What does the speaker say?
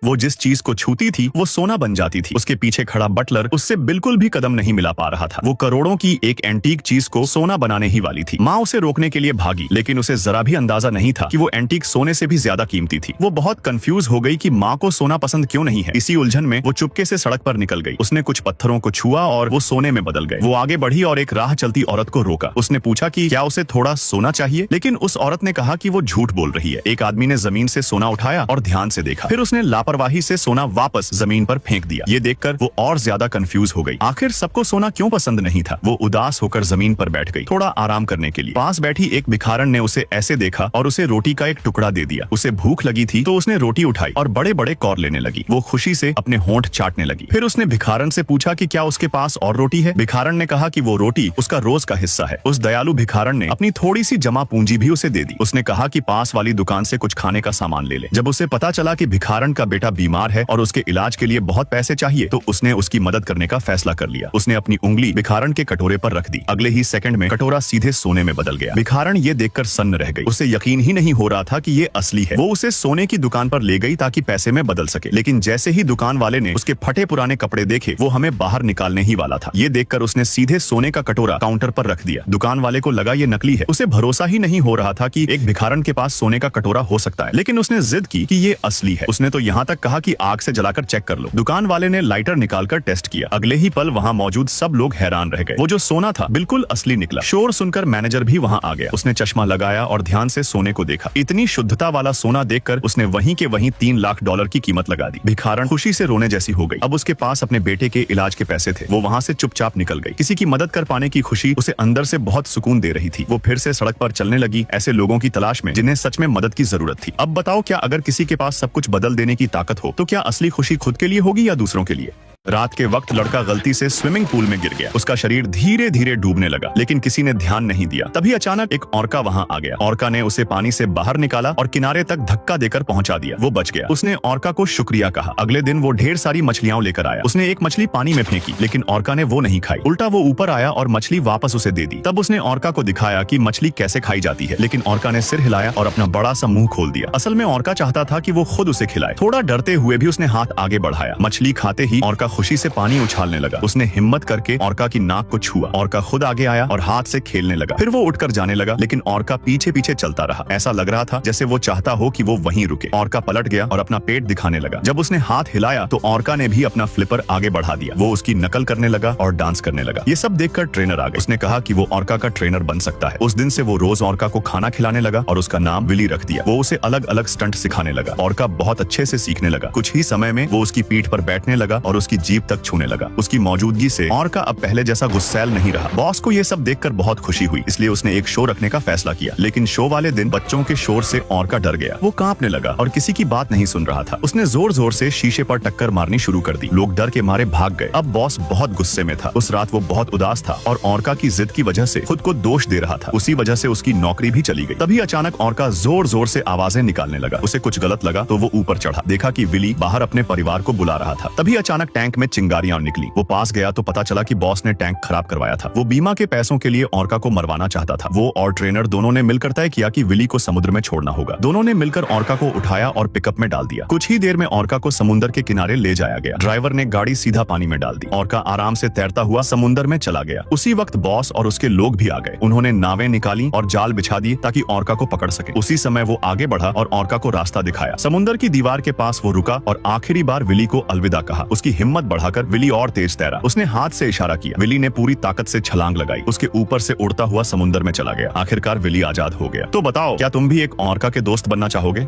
वो जिस चीज को छूती थी वो सोना बन जाती थी। उसके पीछे खड़ा बटलर उससे बिल्कुल भी कदम नहीं मिला पा रहा था। वो करोड़ों की एक एंटीक चीज को सोना बनाने ही वाली थी। माँ उसे रोकने के लिए भागी, लेकिन उसे जरा भी अंदाजा नहीं था कि वो एंटीक सोने से भी ज्यादा कीमती थी। वो बहुत कंफ्यूज हो गई कि माँ को सोना पसंद क्यों नहीं है। इसी उलझन में वो चुपके से सड़क पर निकल गई। उसने कुछ पत्थरों को छुआ और वो सोने में बदल गए। वो आगे बढ़ी और एक राह चलती औरत को रोका। उसने पूछा कि क्या उसे थोड़ा सोना चाहिए, लेकिन उस औरत ने कहा कि वो झूठ बोल रही है। एक आदमी ने जमीन से सोना उठाया और ध्यान से देखा, फिर उसने लापरवाही से सोना वापस जमीन पर फेंक दिया। ये देखकर वो और ज्यादा कंफ्यूज हो गई। आखिर सबको सोना क्यों पसंद नहीं था। वो उदास होकर जमीन पर बैठ गई, थोड़ा आराम करने के लिए। पास बैठी एक भिखारन ने उसे ऐसे देखा और उसे रोटी का एक टुकड़ा दे दिया। उसे भूख लगी थी तो उसने रोटी उठाई और बड़े बड़े कौर लेने लगी। वो खुशी से अपने होंठ चाटने लगी। फिर उसने भिखारन से पूछा कि क्या उसके पास और रोटी है। भिखारन ने कहा कि वो रोटी उसका रोज का हिस्सा है। उस दयालु भिखारन ने अपनी थोड़ी सी जमा पूंजी भी उसे दे दी। उसने कहा कि पास वाली दुकान से कुछ खाने का सामान ले ले। जब उसे पता चला कि भिखारन का बेटा बीमार है और उसके इलाज के लिए बहुत पैसे चाहिए, तो उसने उसकी मदद करने का फैसला कर लिया। उसने अपनी उंगली भिखारन के कटोरे पर रख दी। अगले ही सेकंड में कटोरा सीधे सोने में बदल गया। भिखारन ये देखकर सन्न रह गई। उसे यकीन ही नहीं हो रहा था कि ये असली है। वो उसे सोने की दुकान पर ले गई ताकि पैसे में बदल सके, लेकिन जैसे ही दुकान वाले ने उसके फटे पुराने कपड़े देखे, वो हमें बाहर निकालने ही वाला था। ये देखकर उसने सीधे सोने का कटोरा काउंटर पर रख दिया। दुकान वाले को लगा ये नकली है। उसे भरोसा ही नहीं हो रहा था कि एक भिखारन के पास सोने का कटोरा हो सकता है, लेकिन उसने जिद की कि ये असली है। उसने तो यहाँ तक कहा कि आग से जलाकर चेक कर लो। दुकान वाले ने लाइटर निकालकर टेस्ट किया। अगले ही पल वहाँ मौजूद सब लोग हैरान रह गए। वो जो सोना था बिल्कुल असली निकला। शोर सुनकर मैनेजर भी वहाँ आ गया। उसने चश्मा लगाया और ध्यान से सोने को देखा। इतनी शुद्धता वाला सोना देखकर उसने वहीं के वहीं $3 लाख की कीमत लगा दी। भिखारन खुशी से रोने जैसी हो गई। अब उसके पास अपने बेटे के इलाज के पैसे थे। वो वहाँ से चुपचाप निकल गई। किसी की मदद कर पाने की खुशी उसे अंदर से बहुत सुकून दे रही थी। वो फिर से सड़क पर चलने लगी, ऐसे लोगों की तलाश में जिन्हें सच में मदद की जरूरत थी। अब बताओ, क्या अगर किसी के पास सब कुछ बदल देने की ताकत हो तो क्या असली खुशी खुद के लिए होगी या दूसरों के लिए। रात के वक्त लड़का गलती से स्विमिंग पूल में गिर गया। उसका शरीर धीरे धीरे डूबने लगा, लेकिन किसी ने ध्यान नहीं दिया। तभी अचानक एक औरका वहां आ गया। औरका ने उसे पानी से बाहर निकाला और किनारे तक धक्का देकर पहुंचा दिया। वो बच गया। उसने औरका को शुक्रिया कहा। अगले दिन वो ढेर सारी मछलियां लेकर आया। उसने एक मछली पानी में फेंकी, लेकिन औरका ने वो नहीं खाई। उल्टा वो ऊपर आया और मछली वापस उसे दे दी। तब उसने औरका को दिखाया कि मछली कैसे खाई जाती है, लेकिन औरका ने सिर हिलाया और अपना बड़ा सा मुंह खोल दिया। असल में औरका चाहता था कि वो खुद उसे खिलाए। थोड़ा डरते हुए भी उसने हाथ आगे बढ़ाया। मछली खाते ही औरका खुशी से पानी उछालने लगा। उसने हिम्मत करके औरका की नाक को छुआ। औरका खुद आगे आया और हाथ से खेलने लगा। फिर वो उठकर जाने लगा, लेकिन औरका पीछे पीछे चलता रहा। ऐसा लग रहा था जैसे वो चाहता हो कि वो वहीं रुके। औरका पलट गया और अपना पेट दिखाने लगा। जब उसने हाथ हिलाया तो औरका ने भी अपना फ्लिपर आगे बढ़ा दिया। वो उसकी नकल करने लगा और डांस करने लगा। ये सब देखकर ट्रेनर आ गए। उसने कहा कि वो औरका का ट्रेनर बन सकता है। उस दिन से वो रोज औरका को खाना खिलाने लगा और उसका नाम विली रख दिया। वो उसे अलग अलग स्टंट सिखाने लगा। औरका बहुत अच्छे से सीखने लगा। कुछ ही समय में वो उसकी पीठ पर बैठने लगा और उसकी जीभ तक छूने लगा। उसकी मौजूदगी से औरका अब पहले जैसा गुस्सैल नहीं रहा। बॉस को ये सब देखकर बहुत खुशी हुई, इसलिए उसने एक शो रखने का फैसला किया। लेकिन शो वाले दिन बच्चों के शोर से औरका डर गया। वो कांपने लगा और किसी की बात नहीं सुन रहा था। उसने जोर जोर से शीशे पर टक्कर मारनी शुरू कर दी। लोग डर के मारे भाग गए। अब बॉस बहुत गुस्से में था। उस रात वो बहुत उदास था और औरका की जिद की वजह से खुद को दोष दे रहा था। उसी वजह से उसकी नौकरी भी चली गई। तभी अचानक औरका जोर जोर से आवाजें निकालने लगा। उसे कुछ गलत लगा तो वो ऊपर चढ़ा। देखा कि विली बाहर अपने परिवार को बुला रहा था। तभी अचानक टैंक में चिंगारियां निकली। वो पास गया तो पता चला कि बॉस ने टैंक खराब करवाया था। वो बीमा के पैसों के लिए औरका को मरवाना चाहता था। वो और ट्रेनर दोनों ने मिलकर तय किया कि विली को समुद्र में छोड़ना होगा। दोनों ने मिलकर औरका को उठाया और पिकअप में डाल दिया। कुछ ही देर में औरका को समुद्र के किनारे ले जाया गया। ड्राइवर ने गाड़ी सीधा पानी में डाल दी। औरका आराम से तैरता हुआ समुद्र में चला गया। उसी वक्त बॉस और उसके लोग भी आ गए। उन्होंने नावें निकाली और जाल बिछा दिए ताकि औरका को पकड़ सके। उसी समय वो आगे बढ़ा और औरका को रास्ता दिखाया। समुद्र की दीवार के पास वो रुका और आखिरी बार विली को अलविदा कहा। उसकी हिम्मत बढ़ाकर विली और तेज तैरा। उसने हाथ से इशारा किया। विली ने पूरी ताकत से छलांग लगाई। उसके ऊपर से उड़ता हुआ समुद्र में चला गया। आखिरकार विली आजाद हो गया। तो बताओ, क्या तुम भी एक औरका के दोस्त बनना चाहोगे?